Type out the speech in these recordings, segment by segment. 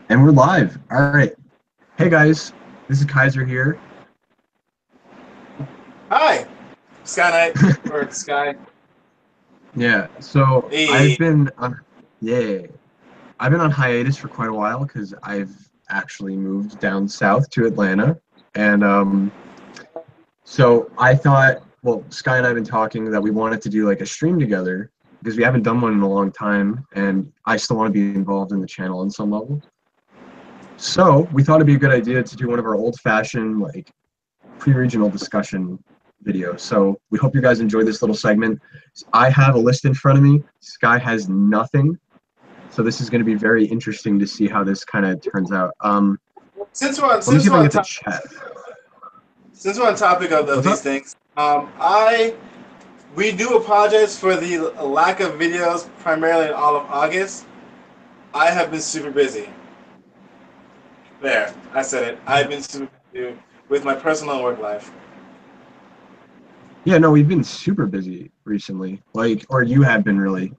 And we're live. All right. Hey guys, this is Kaiser here. Hi, Sky Knight or Sky. Yeah. So Hey, yeah, I've been on hiatus for quite a while because I've actually moved down south to Atlanta, and so I thought, well, Sky and I have been talking that we wanted to do like a stream together because we haven't done one in a long time, and I still want to be involved in the channel on some level. So we thought it'd be a good idea to do one of our old-fashioned like pre-regional discussion video. So we hope you guys enjoy this little segment. I have a list in front of me. Sky has nothing. So this is going to be very interesting to see how this kind of turns out. since we're on Let me see since if we're I can on get the top chat. since we're on topic of What's these up? things, I we do apologize for the lack of videos primarily in all of August. I have been super busy. There, I said it. I've been super busy with my personal and work life. Yeah, no, we've been super busy recently. Like, or you have been really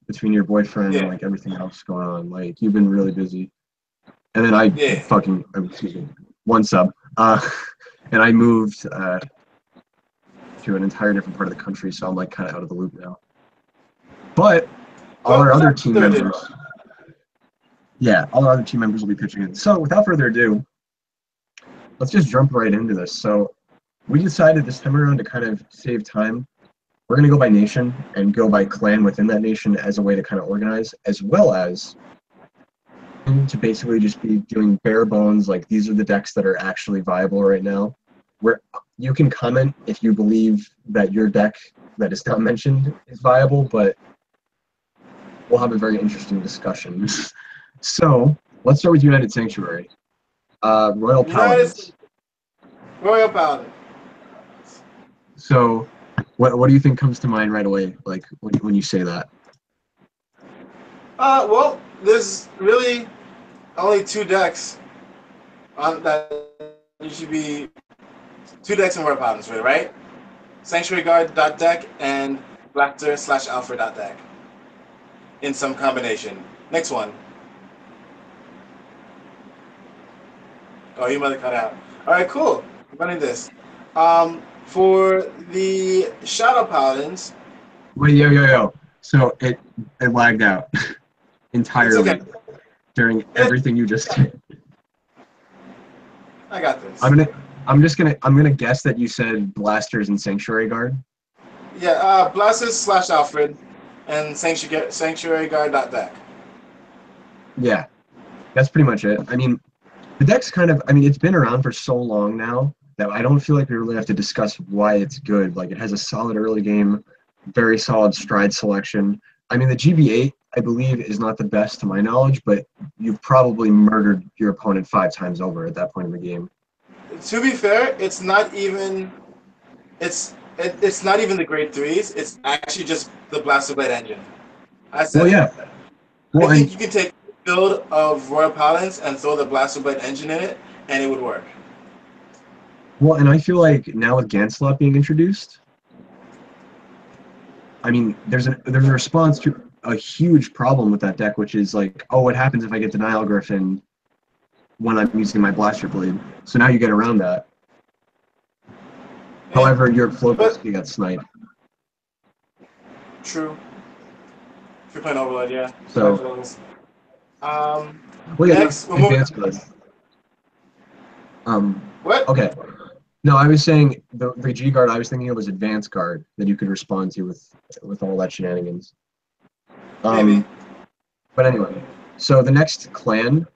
between your boyfriend and Yeah, like everything else going on. Like, you've been really busy. And then I yeah. fucking, excuse me, one sub. And I moved to an entire different part of the country, so I'm like kind of out of the loop now. But all Well, our other without team further ado, members, yeah, all our other team members will be pitching in. So without further ado, let's just jump right into this. So we decided this time around to kind of save time. We're going to go by nation and go by clan within that nation as a way to kind of organize, as well as to basically just be doing bare bones, like these are the decks that are actually viable right now. Where you can comment if you believe that your deck that is not mentioned is viable, but we'll have a very interesting discussion. So let's start with United Sanctuary. Royal United Paladins. States Royal Paladin. So what do you think comes to mind right away, like when you say that? Well, there's really only two decks on that you should be two decks in Royal Paladins, really, right? Sanctuary Guard deck and Blaster slash Alpha deck in some combination. Next one. Oh, you mother cut out. All right, cool. I'm running this. For the Shadow Paladins, Wait, yo. So it lagged out it's okay. entirely during everything you just did. I got this. I'm gonna I'm gonna guess that you said blasters and sanctuary guard. Yeah, Blaster slash Alfred and Sanctuary Guard deck. Yeah, that's pretty much it. I mean, the deck's kind of, I mean, it's been around for so long now that I don't feel like we really have to discuss why it's good. Like, it has a solid early game, very solid stride selection. I mean, the GB8, I believe, is not the best to my knowledge, but you've probably murdered your opponent 5 times over at that point in the game. To be fair, it's not even the grade threes. It's actually just the Blaster Blade engine. I Well, said it. yeah. I Well, think and you can take a build of Royal Paladins and throw the Blaster Blade engine in it, and it would work. I feel like now with Ganslot being introduced, I mean, there's a response to a huge problem with that deck, which is like, oh, what happens if I get Denial Griffin when I'm using my Blaster Blade? So now you get around that. Yeah, However, your flow but basically got sniped. true. If you're playing Overload, yeah. Five So, levels. Um, well, yeah, no, next we're moving. advanced blood. Um, What? okay. No, I was saying the G guard I was thinking of was advanced guard that you could respond to with all that shenanigans. Maybe. Um, but anyway, so the next clan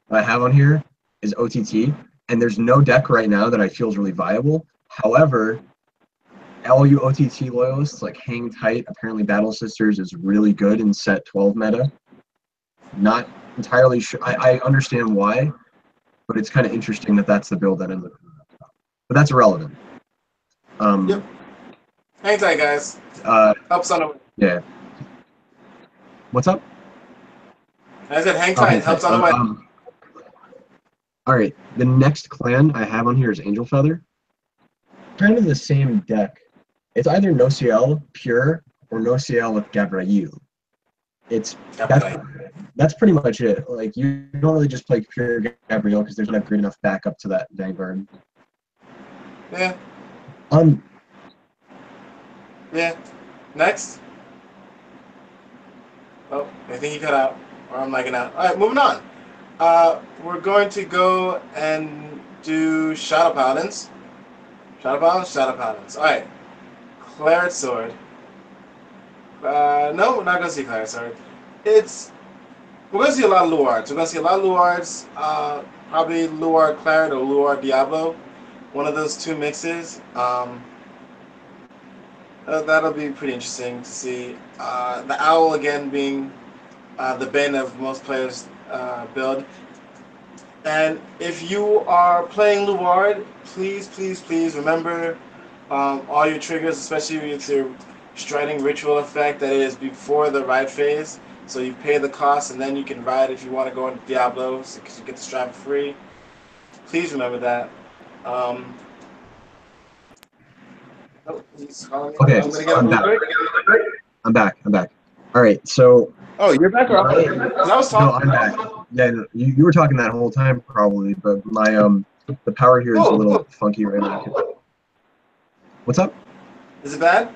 I have on here is OTT, and there's no deck right now that I feel is really viable. However, all you OTT loyalists, like, hang tight. Apparently, Battle Sisters is really good in set 12 meta. Not entirely sure. I understand why, but it's kind of interesting that that's the build that ends up. But that's irrelevant. Yep. Um, Hang tight, guys. uh, Helps on the way. yeah. What's up? I said hang Oh, hang tight. tight. Helps on the way. All right. The next clan I have on here is Angel Feather. Kind of the same deck. It's either Nociel pure or Nociel with Gabriel. It's Captain. that's pretty much it. Like you don't really just play pure Gabrielle because there's not a great enough backup to that Vanguard. Yeah. Um. Yeah. Next. Oh, I think he cut out, or I'm lagging out. All right, moving on. We're going to go and do Shadow Paladins. Shadow Paladins, Shadow Paladins. All right. Claret Sword. No, we're not gonna see Claret Sword. We're gonna see a lot of Luards. We're gonna see a lot of Luards. Probably Luard Claret or Luard Diablo. One of those two mixes. That'll be pretty interesting to see. The Owl again being the bane of most players' build. And if you are playing Luard, please, please, please remember all your triggers, especially with your Striding Ritual effect, that is before the ride phase. So you pay the cost and then you can ride if you want to go into Diablo because you get the strap free. Please remember that. Um, oh, he's calling me. Okay, I'm going to get I'm him real back. quick. I'm back. All right, so Oh, you're back or I was no, talking. I'm back. Yeah, no, you were talking that whole time probably, but my the power here is a little funky right now. What's up? Is it bad?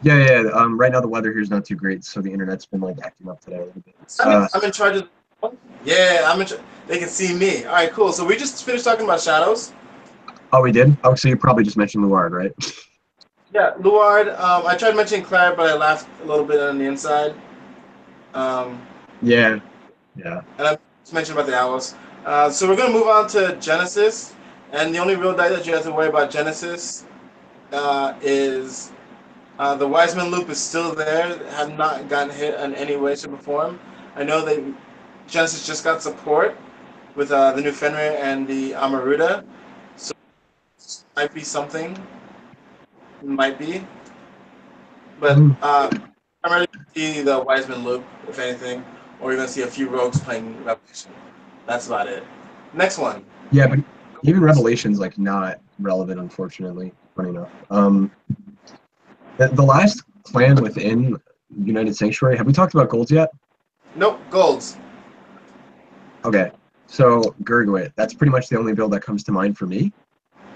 Yeah. Right now the weather here is not too great, so the internet's been like acting up today a little bit. I'm in charge of. Yeah, they can see me. All right, cool. So we just finished talking about shadows. Oh, we did? Oh, so you probably just mentioned Luard, right? Yeah, Luard. I tried mentioning Claret, but I laughed a little bit on the inside. Yeah. And I just mentioned about the owls. So we're gonna move on to Genesis, and the only real die that you have to worry about Genesis is the Wiseman loop is still there. Have not gotten hit in any way, shape, or form. I know that Genesis just got support with the new Fenrir and the Amaruta, so might be something. Might be, but I'm ready to see the Wiseman loop, if anything, or you're gonna see a few rogues playing Revelation. That's about it. Next one. Yeah, but even Revelation's like not relevant, unfortunately. Funny enough. The last clan within United Sanctuary, have we talked about golds yet? Nope, golds. Okay, so Gurgwit, that's pretty much the only build that comes to mind for me,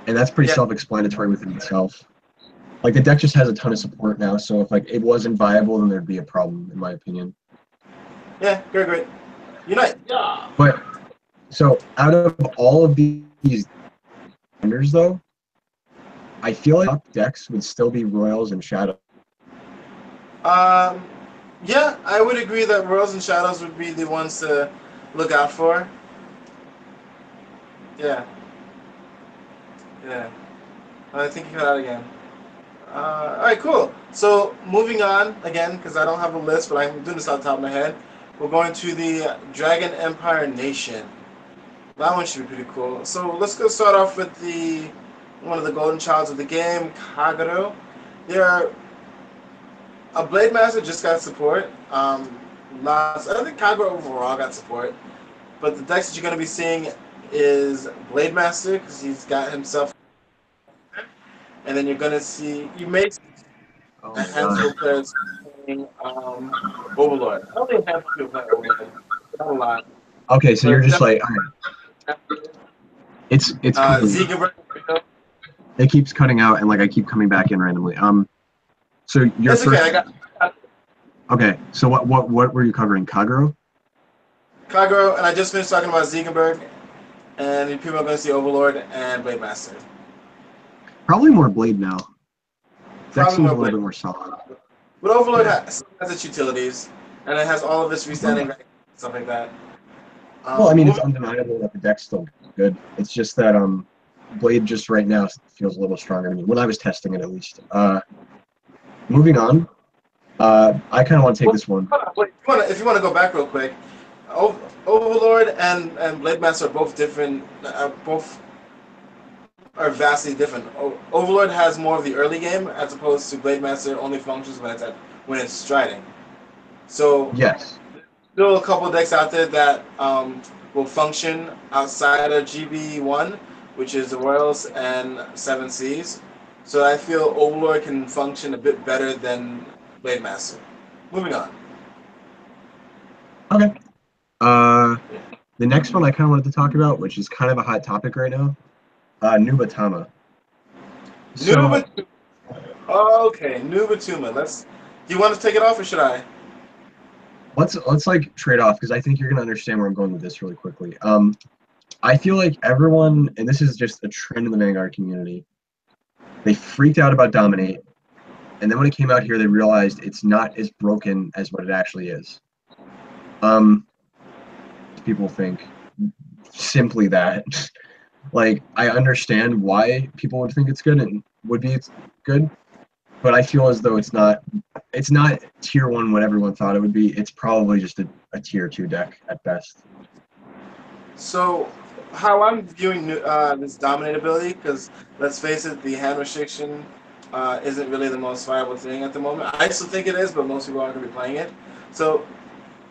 and that's pretty self-explanatory within itself. Like the deck just has a ton of support now, so if like it wasn't viable, then there'd be a problem, in my opinion. Yeah, great. Unite. Yeah. But so out of all of these vendors, though, I feel like top decks would still be Royals and Shadow. Yeah, I would agree that Royals and Shadows would be the ones to look out for. Yeah. I think you cut out again. All right, cool. So moving on again, because I don't have a list, but I'm doing this off the top of my head. We're going to the Dragon Empire Nation. That one should be pretty cool. So let's go start off with one of the golden childs of the game, Kagero. A Blade Master just got support. I think Kagero overall got support, but the decks that you're going to be seeing is Blade Master because he's got himself, and then you're going to see a handful of players playing Overlord. I don't think a handful of people play Overlord. Not a lot. Okay, so you're just like, it's it keeps cutting out, and like I keep coming back in randomly. So you're That's okay. I got. Okay, so what were you covering? Kagero? Kagero, and I just finished talking about Ziegenberg, and people are going to see Overlord and Blade Master. Probably more Blade now. That seems a little bit more solid. But Overlord has its utilities, and it has all of its restanding stuff like that. Well, I mean, it's undeniable that the deck's still good. It's just that Blade just right now feels a little stronger to me, when I was testing it at least. Moving on, I kind of want to take this one. If you want to go back real quick, Overlord and Blade Master are both different. Both are vastly different. Overlord has more of the early game, as opposed to Blade Master only functions when it's striding. So yes, still a couple of decks out there that will function outside of GB1, which is the Royals and Seven Seas. So I feel Overlord can function a bit better than Blade Master. Moving on. Okay. Uh, the next one I kind of wanted to talk about, which is kind of a hot topic right now, Nubatama. So Nubatuma. Okay, Nubatuma. Let's. Do you want to take it off or should I? let's like trade off because I think you're gonna understand where I'm going with this really quickly. I feel like everyone, and this is just a trend in the Vanguard community, they freaked out about Dominate, and then when it came out here, they realized it's not as broken as what it actually is. Um, People think simply that. Like, I understand why people would think it's good and would be it's good, but I feel as though it's not tier one what everyone thought it would be. It's probably just a tier two deck at best. So, how I'm viewing this dominate ability, because let's face it, the hand restriction isn't really the most viable thing at the moment. I still think it is, but most people aren't going to be playing it. So,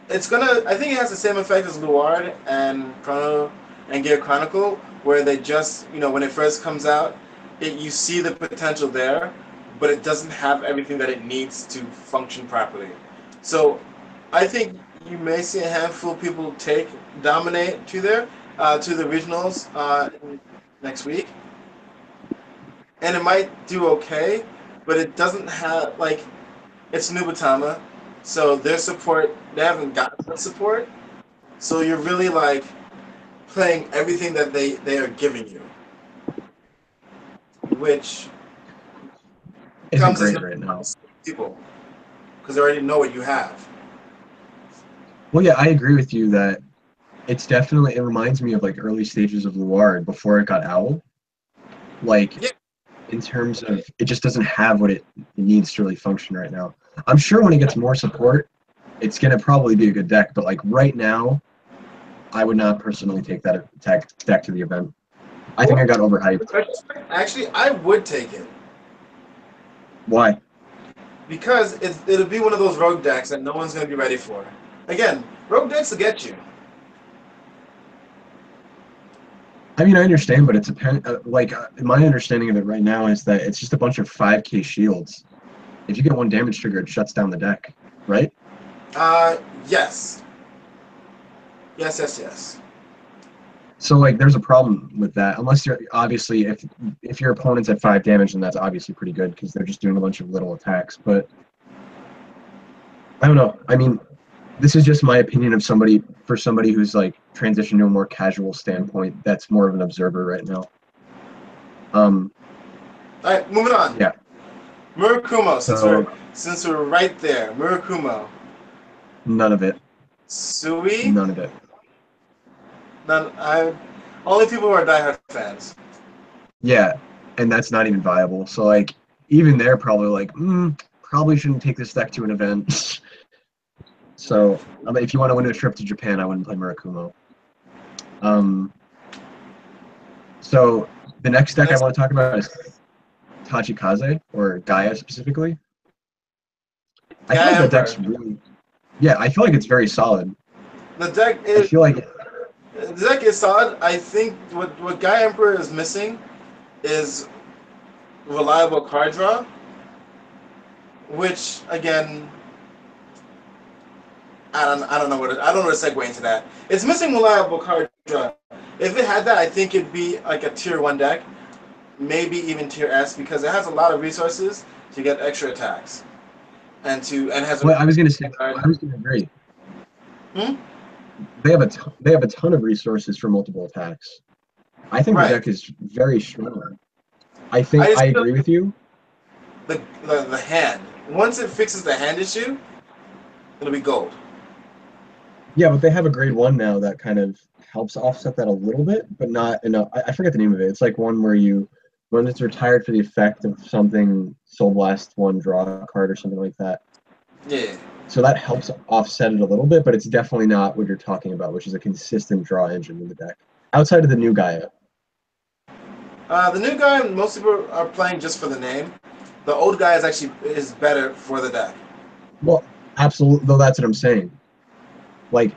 it's gonna. I think it has the same effect as Luard and Chrono and Gear Chronicle, where they just, when it first comes out, you see the potential there, but it doesn't have everything that it needs to function properly. So, I think you may see a handful of people take Dominate to the regionals next week, and it might do okay, but it doesn't have it's Nubatama, so their support they haven't gotten the support, so you're really playing everything that they are giving you, which Isn't comes as great no right now. surprise to people because they already know what you have. Well, yeah, I agree with you that it reminds me of like early stages of Luard before it got Owl. Like Yeah, in terms of it just doesn't have what it needs to really function right now. I'm sure when it gets more support, it's gonna probably be a good deck, but like right now, I would not personally take that deck to the event. I think I well, got overhyped. actually, I would take it Why? because it'll be one of those rogue decks that no one's going to be ready for. Again, rogue decks will get you. I mean, I understand, but it's my understanding of it right now is that it's just a bunch of 5K shields. If you get one damage trigger, it shuts down the deck, right? Uh, yes. Yes, yes, yes. So like, there's a problem with that. Unless you're obviously if your opponent's at 5 damage, then that's obviously pretty good because they're just doing a bunch of little attacks. But I don't know. I mean, this is just my opinion of somebody who's like transitioned to a more casual standpoint. That's more of an observer right now. Um, All right, moving on. yeah. Murakumo, So since we're right there. Murakumo. none of it. Sui? None of it. None. I only people who are diehard fans. Yeah, and that's not even viable. So like, even they're probably like, probably shouldn't take this deck to an event. So if you want to win a trip to Japan, I wouldn't play Murakumo. Um, so the next deck I want to talk about is Tachikaze, or Gaia specifically. I feel Guy like that Emperor. deck's really, yeah, I feel like it's very solid. The deck I is feel like, the deck is solid. I think what Guy Emperor is missing is reliable card draw, which again I don't know I don't know where to segue into that. It's missing reliable card draw. If it had that, I think it'd be like a tier one deck, maybe even tier S, because it has a lot of resources to get extra attacks and has a well, I was gonna say, card. I was gonna agree. Hmm? They have a ton of resources for multiple attacks. I think the Right. deck is very strong. I I just feel agree with you. the hand. Once it fixes the hand issue, it'll be gold. Yeah, but they have a grade one now that kind of helps offset that a little bit, but not enough. I forget the name of it. It's like one where when it's retired for the effect of something, Soul Blast one, draw a card or something like that. Yeah. So that helps offset it a little bit, but it's definitely not what you're talking about, which is a consistent draw engine in the deck. Outside of the new Gaia. The new guy, most people are playing just for the name. The old guy is better for the deck. Well, absolutely, though that's what I'm saying. Like,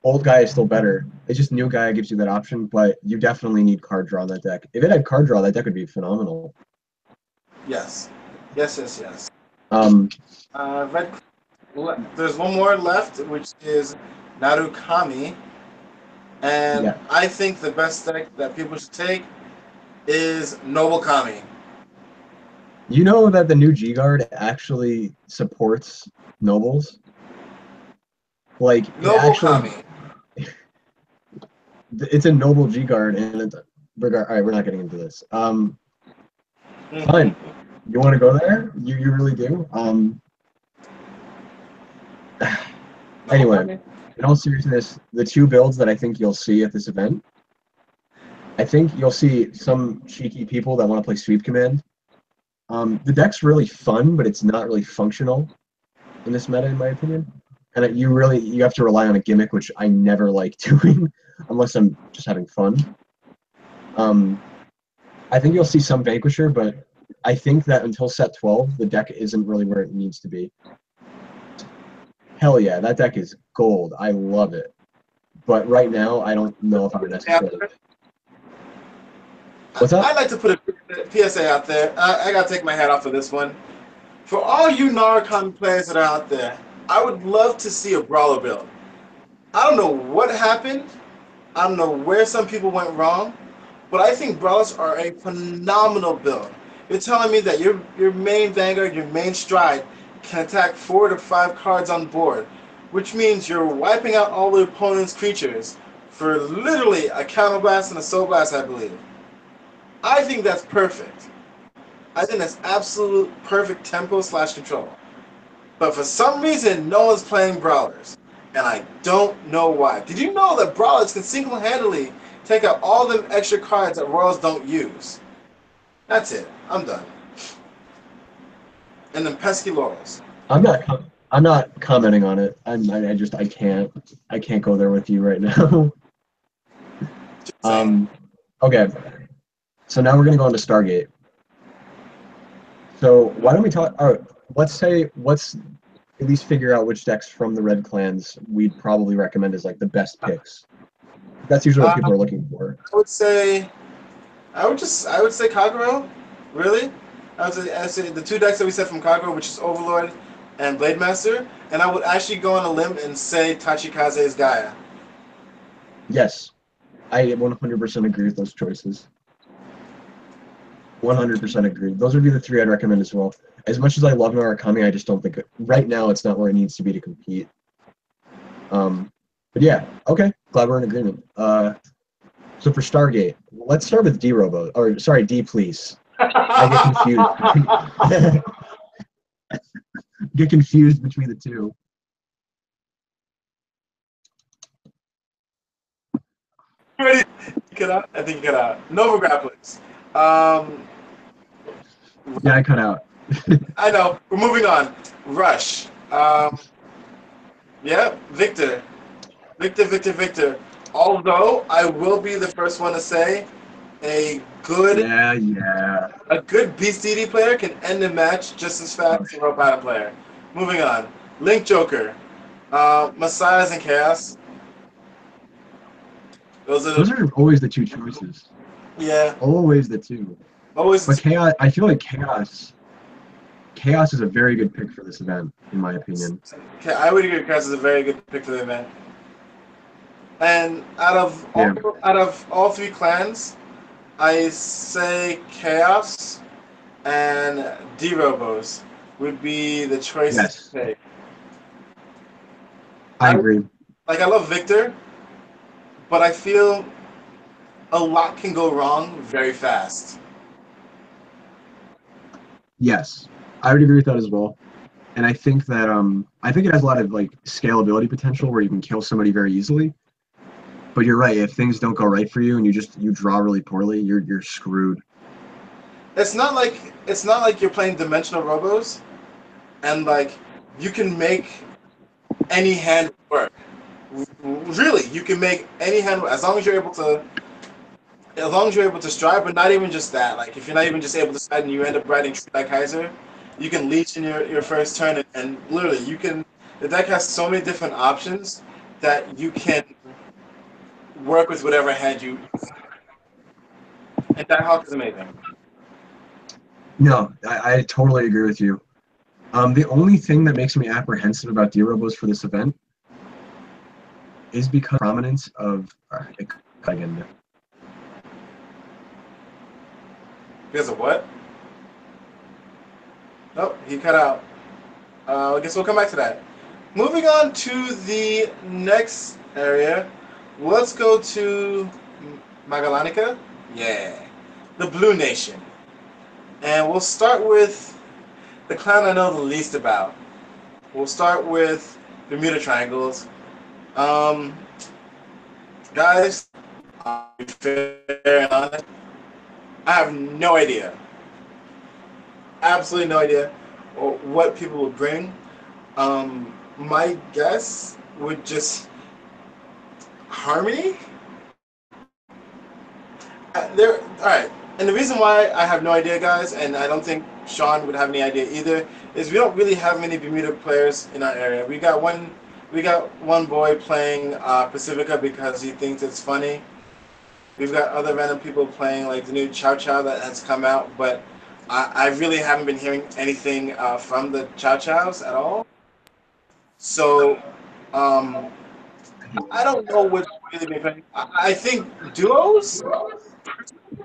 old Gaia is still better. It's just new Gaia gives you that option, but you definitely need card draw on that deck. If it had card draw, that deck would be phenomenal. Yes. Yes, yes, yes. Um, Red. There's one more left, which is Narukami, and Yeah. I think the best deck that people should take is Noble Kami. You know that the new G Guard actually supports nobles? Like it Noble actually, Kami. it's a noble G Guard, and it's regard. All right, we're not getting into this. Fine. You want to go there? You really do. Noble Anyway, Kami. in all seriousness, the two builds that I think you'll see at this event, I think you'll see some cheeky people that want to play sweep command. The deck's really fun, but it's not really functional in this meta, in my opinion. And you have to rely on a gimmick, which I never like doing unless I'm just having fun. I think you'll see some Vanquisher, but I think that until set 12, the deck isn't really where it needs to be. Hell yeah, that deck is gold. I love it. But right now, I don't know if I would necessarily. What's up? I'd like to put a PSA out there. I gotta take my hat off for this one. For all you Narukami players that are out there, I would love to see a brawler build. I don't know what happened. I don't know where some people went wrong, but I think brawlers are a phenomenal build. You're telling me that your main Vanguard, your main Stride, can attack 4 to 5 cards on board, which means you're wiping out all the opponent's creatures for literally a Counterblast and a Soul Blast, I believe. I think that's perfect. I think that's absolute perfect tempo / control. But for some reason, no one's playing Brawlers. And I don't know why. Did you know that Brawlers can single-handedly take out all them extra cards that Royals don't use? That's it. I'm done. And then pesky Laurels. I'm not commenting on it. I can't go there with you right now. Just saying. Okay. So now we're gonna go into Stargate. So why don't we talk? All right, let's at least figure out which decks from the Red Clans we'd probably recommend as like the best picks. That's usually what people are looking for. I would say Kagero, really. I'd say the two decks that we said from Kagero, which is Overlord and Blade Master, and I would actually go on a limb and say Tachikaze's Gaia. Yes, I 100% agree with those choices. 100% agree. Those would be the three I'd recommend as well. As much as I love Narukami, I just don't think right now it's not where it needs to be to compete. But yeah, okay. Glad we're in agreement. So for Stargate, let's start with D Robo, or sorry, D please. I get confused. Get confused between the two. Ready? You cut out? I think you cut out. Nova Grapplings. Yeah, I cut out. I know. We're moving on. Rush. Yeah, Victor. Victor. Although I will be the first one to say a good BCD player can end a match just as fast as a Robot player. Moving on. Link Joker. Messiahs and Chaos. Those are always the two choices. Yeah. Always the two. Always. But Chaos, I feel like Chaos is a very good pick for this event, in my opinion. Okay, I would agree. Chaos is a very good pick for the event. And out of all three clans, I say Chaos and D-Robos would be the choices to take. I agree. I love Victor, but I feel a lot can go wrong very fast. Yes, I would agree with that as well. And I think that I think it has a lot of like scalability potential where you can kill somebody very easily. But you're right, if things don't go right for you and you draw really poorly, you're screwed. It's not like you're playing dimensional robos and like you can make any hand work. Really, you can make any hand work as long as you're able to stride, but not even just that. Like if you're not even just able to stride and you end up riding like Kaiser, you can leech in your first turn and literally the deck has so many different options that you can work with whatever hand you. And that Hawk is amazing. No, I totally agree with you. The only thing that makes me apprehensive about D-Robos for this event is because prominence of again. Because of what? Oh, he cut out. I guess we'll come back to that. Moving on to the next area, let's go to Magallanica. Yeah, the Blue Nation. And we'll start with the clan I know the least about. We'll start with Bermuda Triangles. Um, Guys, I'll be fair and honest, I have no idea. Absolutely no idea what people would bring. My guess would just Harmony. All right, and the reason why I have no idea, guys, and I don't think Sean would have any idea either, is we don't really have many Bermuda players in our area. We got one boy playing Pacifica because he thinks it's funny. We've got other random people playing like the new Chow Chow that has come out, but I really haven't been hearing anything from the Chow Chows at all. So I don't know what's really been playing. I think duos.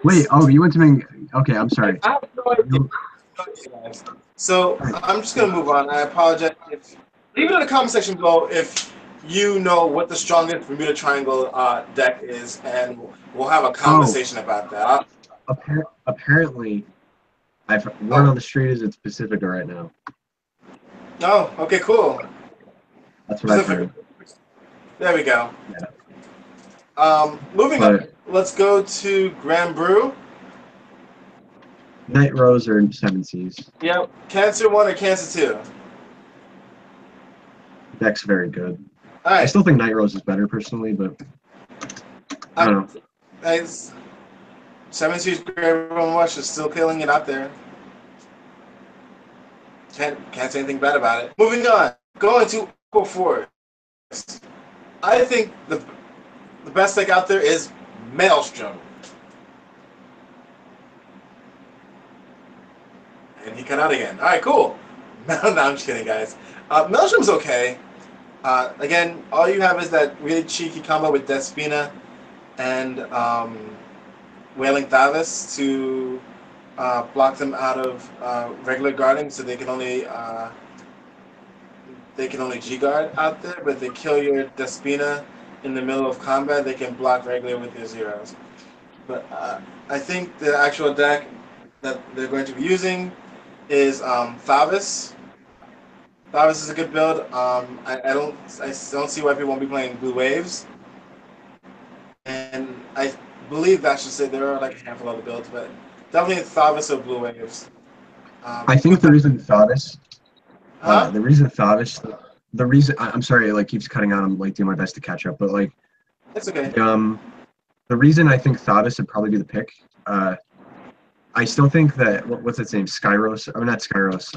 Wait, oh, you went to Ming. Okay, I'm sorry. I have no idea. So I'm just gonna move on. I apologize. Leave it in the comment section below if you know what the strongest Bermuda Triangle deck is, and we'll have a conversation about that. Apparently, word on the street is it's Pacifica right now. Oh, okay, cool. That's what I've heard. There we go. Yeah. Moving on, let's go to Grand Brew. Night Rose or 7 Seas. Yep. Cancer 1 or Cancer 2? Deck's very good. All right. I still think Night Rose is better personally, but I don't know. 7 Seas Grand Brew Rush is still killing it out there. Can't say anything bad about it. Moving on, going to Aqua Force. I think the best deck out there is Maelstrom. And he cut out again. All right, cool. No, I'm just kidding, guys. Maelstrom's okay. Again, all you have is that really cheeky combo with Despina and Wailing Thavis to block them out of regular guarding, so they can only G-guard out there. But if they kill your Despina in the middle of combat, they can block regular with your zeros. But I think the actual deck that they're going to be using is Thavis. Thavis is a good build. I don't see why people won't be playing Blue Waves. And I believe that's just it. There are like a handful of other builds, but definitely Thavis or Blue Waves. I think the reason Thavis, I'm sorry, it like keeps cutting out. I'm like doing my best to catch up, but like, it's okay. The reason I think Thavis would probably be the pick. I still think that what's its name, Skyros, or not Skyros.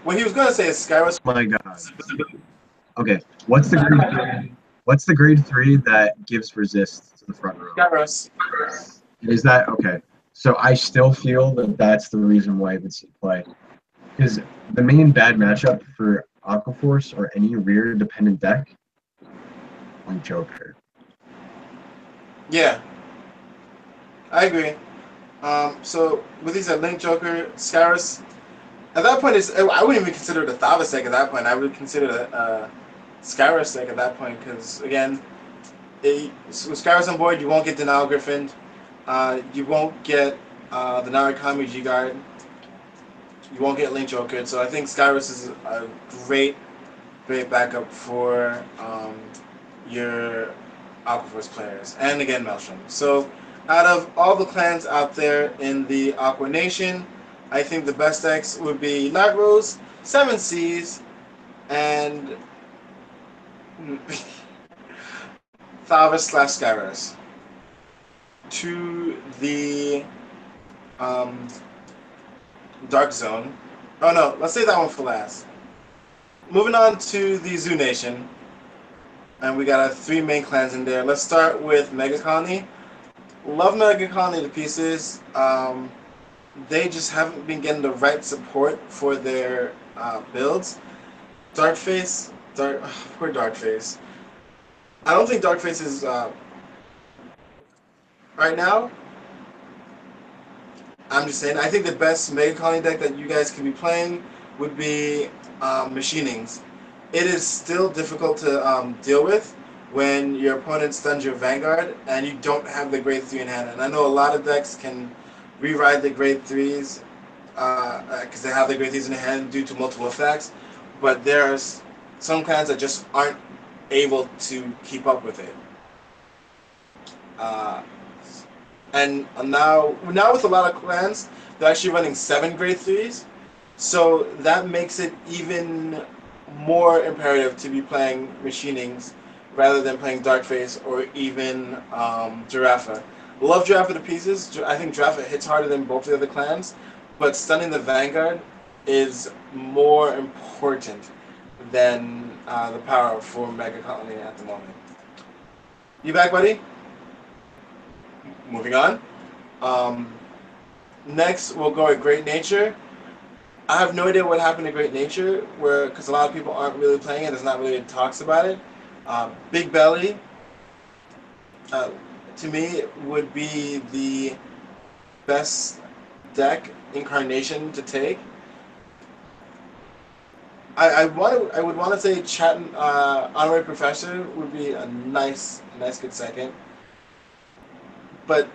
What he was gonna say is Skyros. Oh my God. Okay, what's the grade 3 that gives resist to the front row? Skyros. Is that okay? So I still feel that that's the reason why it would see play, because the main bad matchup for Aquaforce or any rear dependent deck, like Joker. Yeah, I agree. So with these Link Joker, Skyros, at that point, I wouldn't even consider it a Thavis deck at that point. I would consider it a Skyros deck at that point, because again, with Skyros on board, you won't get Denial Griffin, you won't get the Narukami G-Guard, you won't get Link Joker, so I think Skyros is a great backup for your Aquaforce players, and again Maelstrom. So out of all the clans out there in the Aqua Nation, I think the best decks would be Night Rose, 7 Seas, and Thavis / Skyros. To the Dark Zone. Oh no, let's save that one for last. Moving on to the Zoo Nation. And we got our 3 main clans in there. Let's start with Mega Colony. Love Mega Colony to pieces. They just haven't been getting the right support for their builds. Darkface, poor Darkface. I don't think Darkface is right now. I'm just saying. I think the best Mega Colony deck that you guys could be playing would be Machinings. It is still difficult to deal with when your opponent stuns your Vanguard and you don't have the Grade 3 in hand. And I know a lot of decks can rewrite the Grade 3s because they have the Grade 3s in hand due to multiple effects, but there's some clans that just aren't able to keep up with it. And now with a lot of clans, they're actually running 7 Grade 3s, so that makes it even more imperative to be playing Machinings rather than playing Darkface or even Giraffa. Love Giraffa to pieces. I think Giraffa hits harder than both the other clans, but stunning the Vanguard is more important than the power for Mega Colony at the moment. You back, buddy? Moving on. Next, we'll go at Great Nature. I have no idea what happened to Great Nature, because a lot of people aren't really playing it. There's not really talks about it. Big Belly, to me, would be the best deck incarnation to take. I would want to say Honorary Professor would be a nice good second. But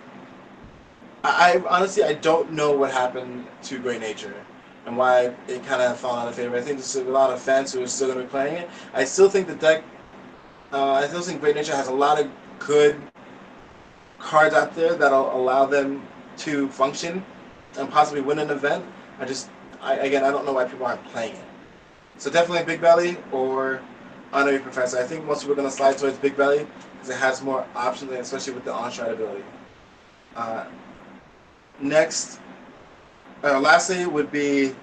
I honestly don't know what happened to Great Nature and why it kind of fell out of favor. I think there's a lot of fans who are still going to be playing it. I still think the deck, I still think Great Nature has a lot of good cards out there that'll allow them to function and possibly win an event. I don't know why people aren't playing it. So definitely Big Belly or Honorary Professor. I think most people are going to slide towards Big Belly because it has more options, especially with the on-stride ability. Lastly would be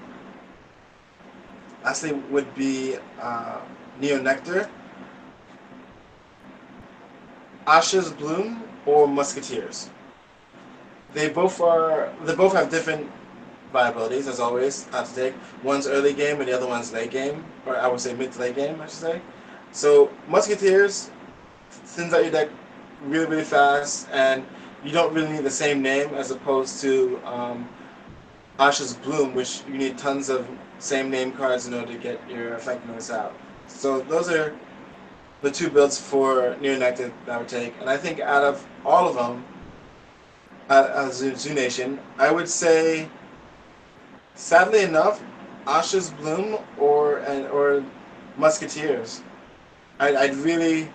Neo Nectar, Asha's Bloom, or Musketeers. They both have different viabilities, as always, to take. One's early game and the other one's late game, or I would say mid to late game, I should say. So Musketeers thins out your deck really fast, and you don't really need the same name as opposed to Asha's Bloom, which you need tons of same name cards in order to get your effectiveness out. So those are the 2 builds for Neo Nectar that I would take. And I think out of all of them, Zoo Nation, I would say, sadly enough, Asha's Bloom or Musketeers. I'd really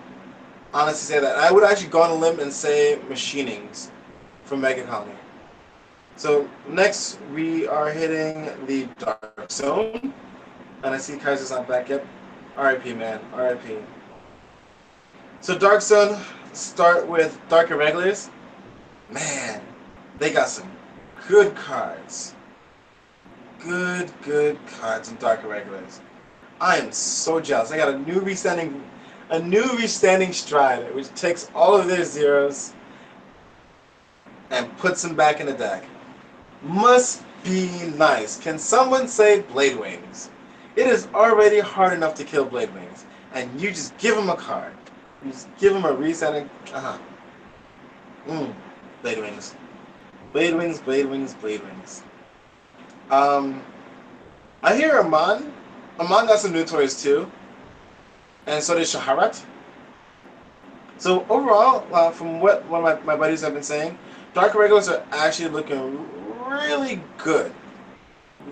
honestly say that. I would actually go on a limb and say Machinings from Mega Colony. So next we are hitting the Dark Zone, and I see Kaiser's not back yet. R.I.P. man, R.I.P. So Dark Zone, start with Dark Irregulars. Man, they got some good cards. Good cards in Dark Irregulars. I am so jealous. I got a new restanding Strider, which takes all of their zeros and puts them back in the deck. Must be nice. Can someone say Blade Wings? It is already hard enough to kill Blade Wings, and you just give them a card. You just give them a resetting. Blade Wings. Blade Wings, Blade Wings, Blade Wings. I hear Amon. Amon got some new toys too. And so did Shaharat. So overall, from what one of my buddies have been saying, Dark Irregulars are actually looking really good.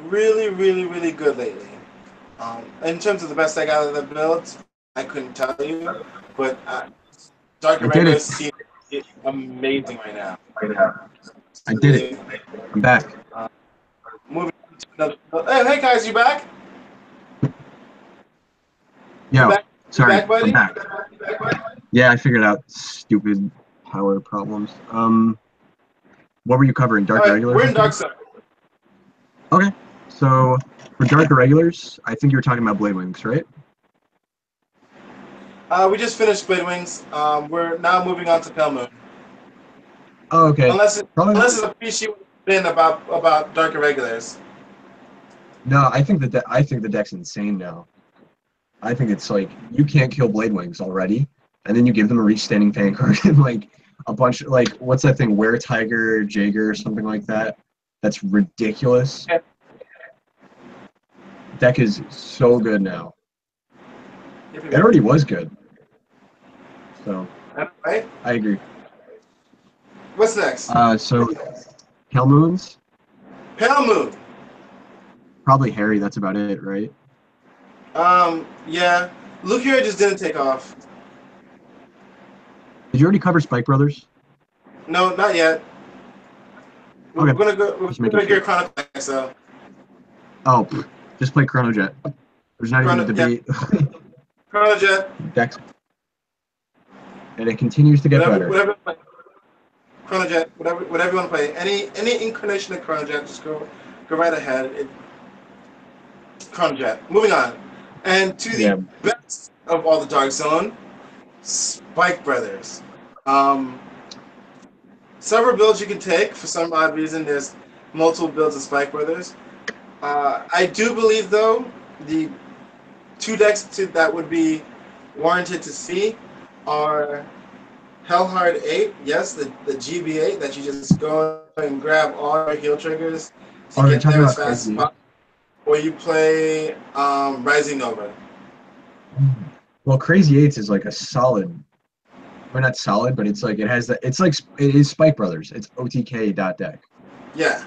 Really good lately. In terms of the best deck out of the builds, I couldn't tell you, but Dark Irregulars seem amazing right now. I did it. I'm back. Moving to another. Hey guys, you back? Yo, back? sorry, back, buddy? I'm back. Yeah, I figured out stupid power problems. What were you covering? Dark Irregulars? We're in Dark Zone. Okay, so for Dark Irregulars, I think you were talking about Blade Wings, right? We just finished Blade Wings. We're now moving on to Pale Moon. Oh, okay. Unless it's a piece you been about Dark Irregulars. No, I think the deck's insane now. I think it's like you can't kill Blade Wings already, and then you give them a reach standing fan card and like a bunch of like what's that thing? Were Tiger, Jaeger, or something like that. That's ridiculous. Yeah. Deck is so good now. Yep, It yep. already was good. So Right? I agree. What's next? So Pale Moons, Pale Moon. probably Harry. That's about it, right? Yeah. Luke here just didn't take off. Did you already cover Spike Brothers? No, not yet. We're Okay. gonna go. We're Just gonna making get sure. Chrono next, so Oh, just play Chrono Jet. There's not even a Chrono, yeah. debate. Chrono Jet. Dex, and it continues to get better. Whatever. Chrono Jet. Whatever you want to play. Any incarnation of Chrono Jet, just go right ahead. Chrono Jet. Moving on, and to the best of all the Dark Zone, Spike Brothers. Several builds you can take. For some odd reason, there's multiple builds of Spike Brothers. I do believe, though, the two decks that would be warranted to see are Hellhard 8, yes, the GB8 that you just go and grab all your heal triggers to get there as fast as possible. Or you play Rising Nova. Well, Crazy Eights is like a solid, or not solid, but it's like it has that. It's like it is Spike Brothers. It's OTK.deck. Yeah.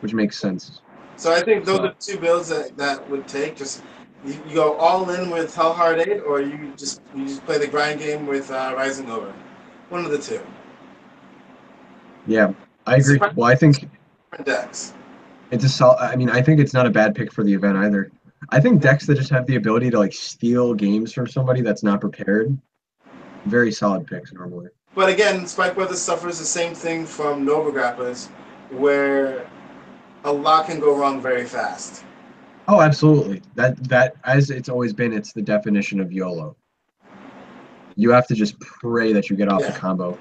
Which makes sense. So I think those are two builds that would take. Just you go all in with Hellhard 8, or you just play the grind game with Rising Nova. One of the two. Yeah, I agree. Well, I think decks. It's a solid. I mean, I think it's not a bad pick for the event either. I think decks that just have the ability to like steal games from somebody that's not prepared, very solid picks normally. But again, Spike Brothers suffers the same thing from Nova Grapplers, where a lot can go wrong very fast. Oh, absolutely. That as it's always been, it's the definition of YOLO. You have to just pray that you get off the combo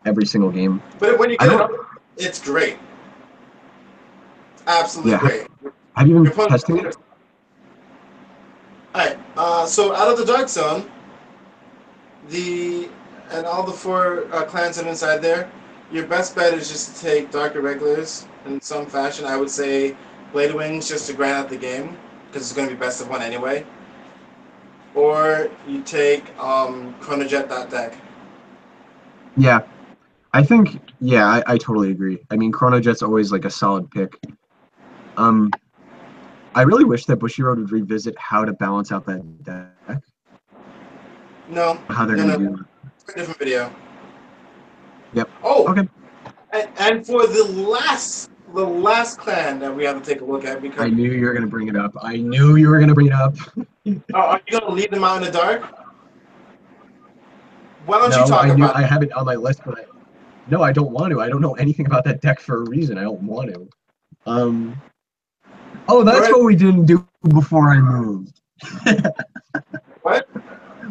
every single game. But when you get it, it's great. Absolutely great. Have you been testing it? Alright, so out of the Dark Zone, and all the four clans that are inside there, your best bet is just to take Dark Irregulars in some fashion. I would say Blade Wings just to grind out the game, because it's going to be best of one anyway. Or you take ChronoJet.deck. Yeah. I think, I totally agree. I mean, Chrono Jet's always like a solid pick. I really wish that Bushiroad would revisit how to balance out that deck. No. How they're going to do it. Different video. Yep. Oh. Okay. And for the last clan that we have to take a look at, because I knew you were going to bring it up. I knew you were going to bring it up. Are you going to leave them out in the dark? Why don't you talk about it? I have it on my list, but no, I don't want to. I don't know anything about that deck for a reason. I don't want to. Oh, that's what we didn't do before I moved. What?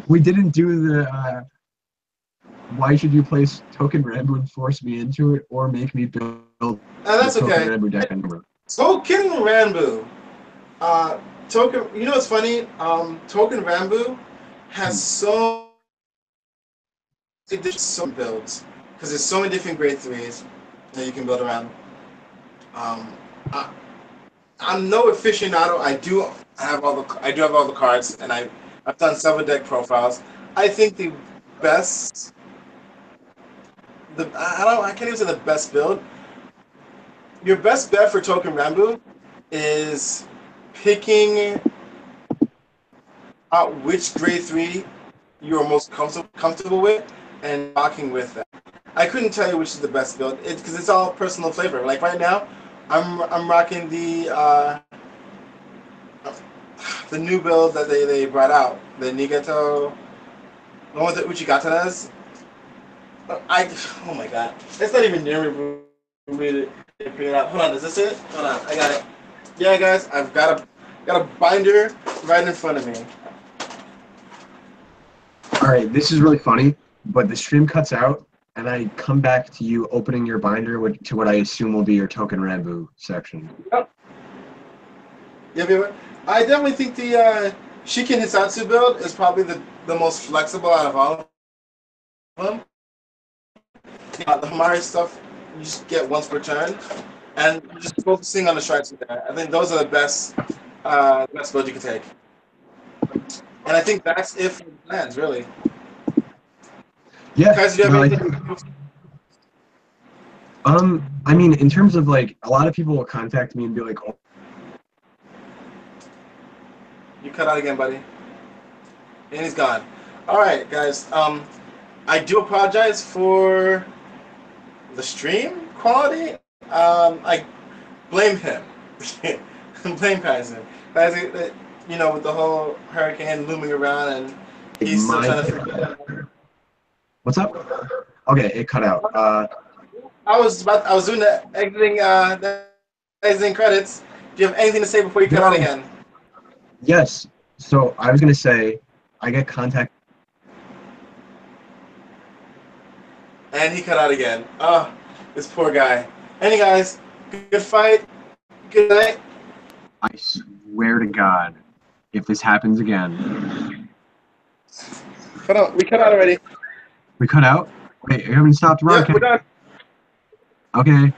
We didn't do the why should you place Token Rambo and force me into it or make me build that's the Token okay. Rambo deck number. Token Rambo. You know what's funny? Token Rambo has so different builds because there's so many different grade 3s that you can build around. I'm no aficionado. I do have all the cards, and I've done several deck profiles. I think the best, I can't even say the best build. Your best bet for Token Rambo is picking out which grade 3 you're most comfortable with and rocking with that. I couldn't tell you which is the best build because it's all personal flavor. Like right now, I'm rocking the new build that they brought out, the Nigato, the one with the Uchigatanas. Oh my god, it's not even near me to figure it out. Hold on, is this it? Hold on, I got it. Yeah, guys, I've got a binder right in front of me. All right, this is really funny, but the stream cuts out, and I come back to you opening your binder to what I assume will be your Token Rambo section. Yep. I definitely think the Shikin Hisatsu build is probably the most flexible out of all of them. The Hamari stuff, you just get once per turn, and just focusing on the strikes with that. I think those are the best build you can take. And I think that's it for the plans, really. Yeah, Guys, do you have no, anything? I mean, in terms of like, a lot of people will contact me and be like, oh, You cut out again, buddy. And he's gone. All right, guys. I do apologize for the stream quality. I blame him. Blame Patterson. You know, with the whole hurricane looming around, and he's still my, trying to figure it out. what's up? Okay, it cut out. I was doing the exiting credits. Do you have anything to say before you cut out again? Yes. So I was gonna say, I get contact. And he cut out again. Oh, this poor guy. Any guys, good fight. Good night. I swear to God, if this happens again. Cut out. We cut out already. We cut out? Wait, you haven't stopped Yep, we're broadcasting. done. Okay.